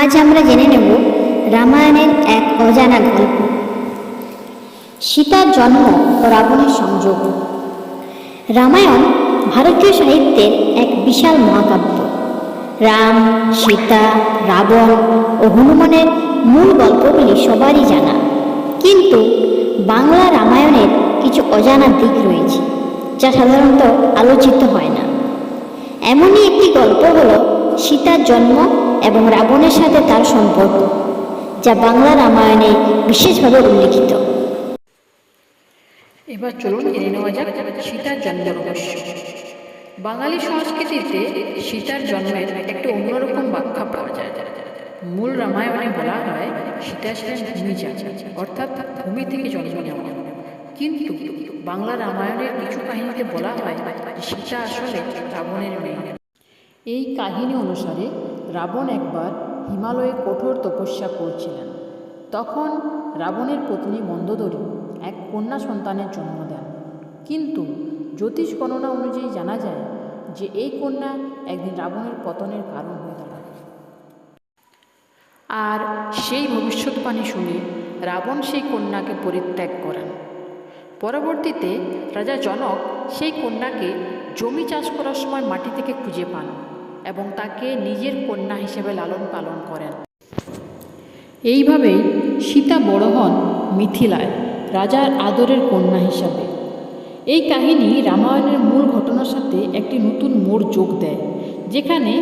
আজ আমরা জেনে নেব রামায়ণের এক অজানা গল্প, সীতার জন্ম ও রাবণের সংযোগ। রামায়ণ ভারতীয় সাহিত্যের এক বিশাল মহাকাব্য। রাম, সীতা, রাবণ ও হনুমানের মূল গল্পগুলি সবারই জানা, কিন্তু বাংলা রামায়ণের কিছু অজানা দিক রয়েছে যা সাধারণত আলোচিত হয় না। এমনই একটি গল্প হল সীতার জন্ম এবং রাবণের সাথে তার সম্পর্ক, যা বাংলা রামায়ণে বিশেষভাবে উল্লেখিত। এবার চলুন জেনে নেওয়া যাক সীতার জন্ম রহস্য। বাঙালি সংস্কৃতিতে সীতার জন্মের একটি অন্যরকম ব্যাখ্যা পাওয়া যায়। মূল রামায়ণে বলা হয় সীতা ছিলেন ভূমিজা, অর্থাৎ ভূমি থেকে জন্ম নেওয়া। কিন্তু বাংলা রামায়ণের কিছু কাহিনীতে বলা হয় যে সীতা আসলে রাবণের মেয়ে। এই কাহিনী অনুসারে রাবণ একবার হিমালয়ে কঠোর তপস্যা করছিলেন। তখন রাবণের পত্নী মন্দোদরী এক কন্যা সন্তানের জন্ম দেন। কিন্তু জ্যোতিষ গণনা অনুযায়ী জানা যায় যে এই কন্যা একদিন রাবণের পতনের কারণ হয়ে দাঁড়ায়। আর সেই ভবিষ্যৎবাণী শুনে রাবণ সেই কন্যাকে পরিত্যাগ করেন। পরবর্তীতে রাজা জনক সেই কন্যাকে জমি চাষ করার সময় মাটি থেকে খুঁজে পান এবং তাকে নিজের কন্যা হিসেবে লালন পালন করেন। এইভাবেই সীতা বড় হন মিথিলায় রাজার আদরের কন্যা হিসাবে। এই কাহিনী রামায়ণের মূল ঘটনার সাথে একটি নতুন মোড় যোগ দেয়, যেখানে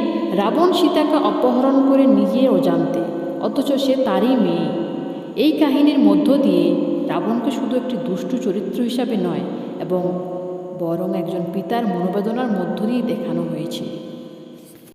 রাবণ সীতাকে অপহরণ করে নিজের অজান্তে, অথচ সে তারই মেয়ে। এই কাহিনীর মধ্য দিয়ে রাবণকে শুধু একটি দুষ্টু চরিত্র হিসাবে নয়, বরং একজন পিতার মনোবেদনার মধ্য দিয়ে দেখানো হয়েছে।